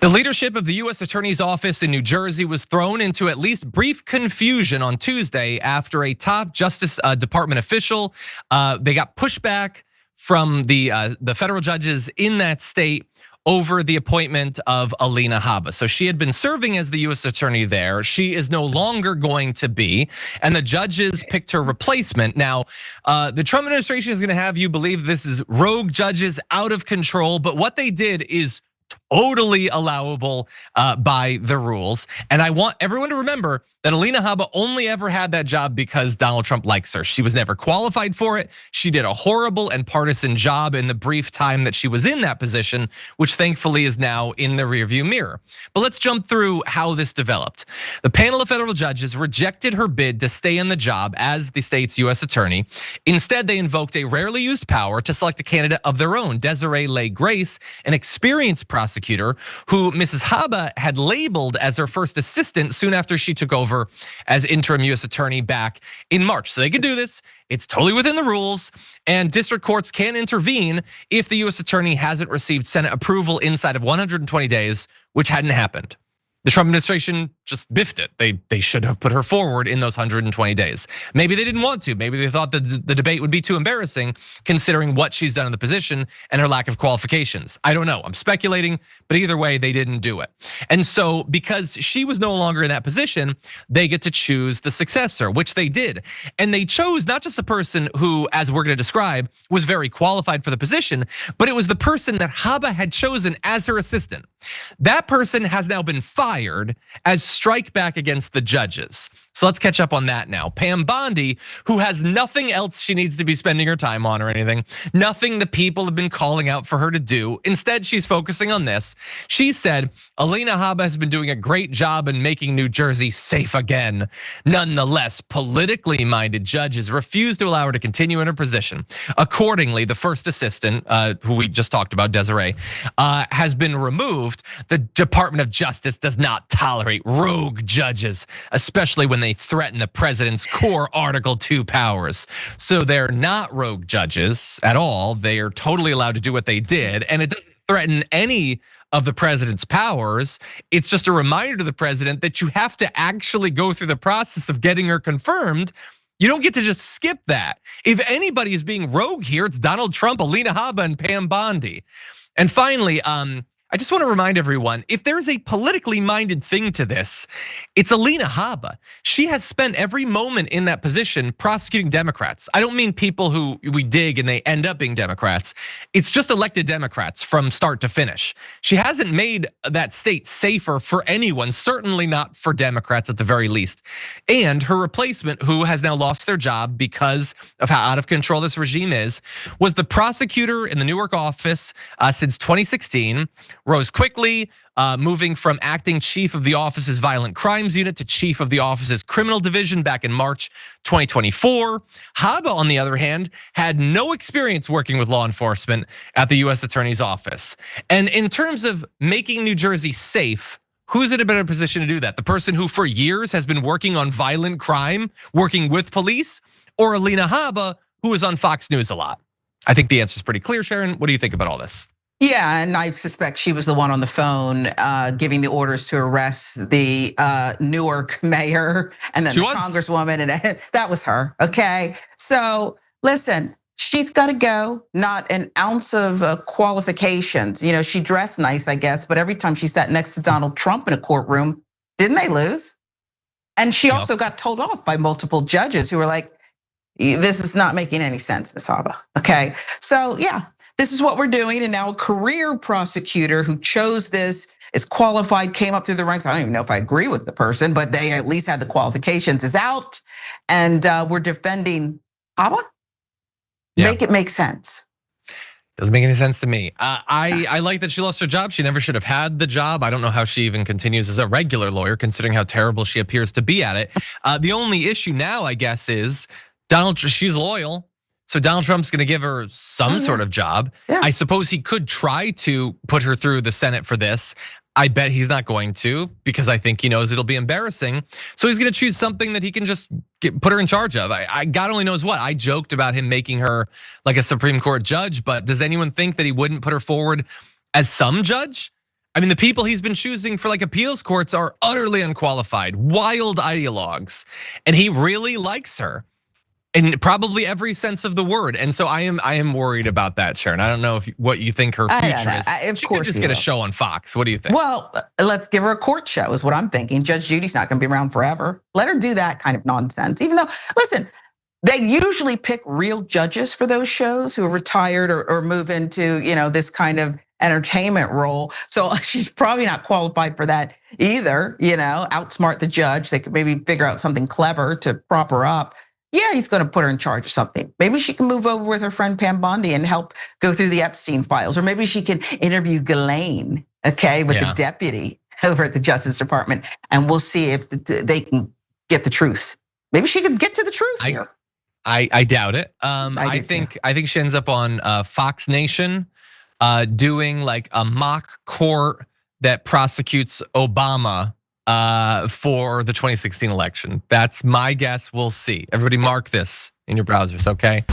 The leadership of the U.S. Attorney's Office in New Jersey was thrown into at least brief confusion on Tuesday after a top Justice Department official, they got pushback from the federal judges in that state over the appointment of Alina Habba. So she had been serving as the U.S. attorney there. She is no longer going to be, and the judges picked her replacement. Now, the Trump administration is gonna have you believe this is rogue judges out of control, but what they did is totally allowable by the rules. And I want everyone to remember that Alina Habba only ever had that job because Donald Trump likes her. She was never qualified for it. She did a horrible and partisan job in the brief time that she was in that position, which thankfully is now in the rearview mirror. But let's jump through how this developed. The panel of federal judges rejected her bid to stay in the job as the state's U.S. attorney. Instead, they invoked a rarely used power to select a candidate of their own, Desiree Leigh Grace, an experienced prosecutor who Mrs. Habba had labeled as her first assistant soon after she took over as interim U.S. attorney back in March. So they can do this. It's totally within the rules, and district courts can intervene if the U.S. attorney hasn't received Senate approval inside of 120 days, which hadn't happened. The Trump administration just biffed it. They should have put her forward in those 120 days. Maybe they didn't want to. Maybe they thought that the debate would be too embarrassing considering what she's done in the position and her lack of qualifications. I don't know, I'm speculating, but either way, they didn't do it. And so because she was no longer in that position, they get to choose the successor, which they did. And they chose not just a person who, as we're gonna describe, was very qualified for the position, but it was the person that Habba had chosen as her assistant. That person has now been fired as strike back against the judges. So let's catch up on that now. Pam Bondi, who has nothing else she needs to be spending her time on or anything, nothing the people have been calling out for her to do. Instead, she's focusing on this. She said, Alina Habba has been doing a great job in making New Jersey safe again. Nonetheless, politically minded judges refused to allow her to continue in her position. Accordingly, the first assistant, who we just talked about, Desiree, has been removed. The Department of Justice does not tolerate rogue judges, especially when they threaten the president's core Article 2 powers. So they're not rogue judges at all. They are totally allowed to do what they did, and it doesn't threaten any of the president's powers. It's just a reminder to the president that you have to actually go through the process of getting her confirmed. You don't get to just skip that. If anybody is being rogue here, it's Donald Trump, Alina Habba, and Pam Bondi. And finally, I just want to remind everyone, if there's a politically minded thing to this, it's Alina Habba. She has spent every moment in that position prosecuting Democrats. I don't mean people who we dig and they end up being Democrats. It's just elected Democrats from start to finish. She hasn't made that state safer for anyone, certainly not for Democrats at the very least. And her replacement, who has now lost their job because of how out of control this regime is, was the prosecutor in the Newark office since 2016. Rose quickly, moving from acting chief of the office's violent crimes unit to chief of the office's criminal division back in March 2024. Habba, on the other hand, had no experience working with law enforcement at the U.S. Attorney's Office. And in terms of making New Jersey safe, who's in a better position to do that? The person who for years has been working on violent crime, working with police, or Alina Habba, who is on Fox News a lot? I think the answer is pretty clear, Sharon. What do you think about all this? Yeah, and I suspect she was the one on the phone giving the orders to arrest the Newark mayor and then the congresswoman, and that was her, okay? So listen, she's gotta go, not an ounce of qualifications. You know, she dressed nice, I guess, but every time she sat next to Donald Trump in a courtroom, didn't they lose? And she also got told off by multiple judges who were like, this is not making any sense, Ms. Habba, okay? So yeah. This is what we're doing, and now a career prosecutor who chose this, is qualified, came up through the ranks. I don't even know if I agree with the person, but they at least had the qualifications, is out. And we're defending Habba? Yeah. Make it make sense. Doesn't make any sense to me. I like that she lost her job. She never should have had the job. I don't know how she even continues as a regular lawyer, considering how terrible she appears to be at it. The only issue now, I guess, is she's loyal. So Donald Trump's gonna give her some sort of job. Yeah. I suppose he could try to put her through the Senate for this. I bet he's not going to, because I think he knows it'll be embarrassing. So he's gonna choose something that he can just put her in charge of. God only knows what. I joked about him making her like a Supreme Court judge, but does anyone think that he wouldn't put her forward as some judge? I mean, the people he's been choosing for like appeals courts are utterly unqualified, wild ideologues, and he really likes her in probably every sense of the word. And so I am worried about that, Sharon. I don't know what you think her future is. She could just get a show on Fox. What do you think? Well, let's give her a court show is what I'm thinking. Judge Judy's not gonna be around forever. Let her do that kind of nonsense. Even though, listen, they usually pick real judges for those shows who are retired or move into, this kind of entertainment role. So she's probably not qualified for that either, outsmart the judge. They could maybe figure out something clever to prop her up. Yeah, he's gonna put her in charge of something. Maybe she can move over with her friend Pam Bondi and help go through the Epstein files. Or maybe she can interview Ghislaine, okay, with the deputy over at the Justice Department. And we'll see if they can get the truth. Maybe she could get to the truth here. I doubt it. I think she ends up on Fox Nation doing like a mock court that prosecutes Obama for the 2016 election. That's my guess. We'll see. Everybody mark this in your browsers, okay?